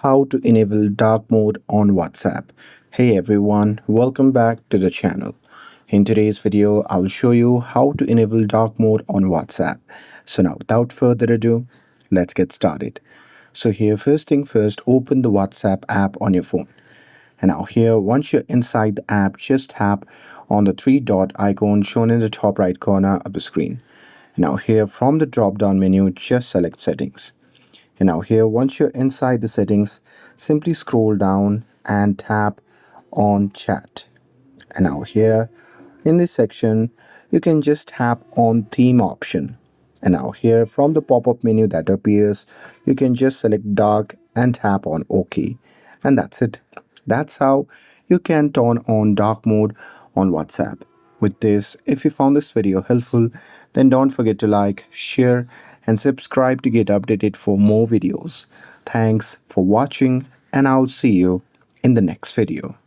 how to enable dark mode on WhatsApp. Hey everyone, welcome back to the channel. In today's video, I'll show you how to enable dark mode on WhatsApp. So now without further ado, let's get started. So here first thing first, open the WhatsApp app on your phone. And now here, once you're inside the app, just tap on the three dot icon shown in the top right corner of the screen. Now here from the drop down menu, just select settings. And now here, once you're inside the settings, simply scroll down and tap on chat. And now here in this section, you can just tap on theme option. And now here from the pop-up menu that appears, you can just select dark and tap on OK. And that's it. That's how you can turn on dark mode on WhatsApp. With this, if you found this video helpful, then don't forget to like, share, and subscribe to get updated for more videos. Thanks for watching, and I'll see you in the next video.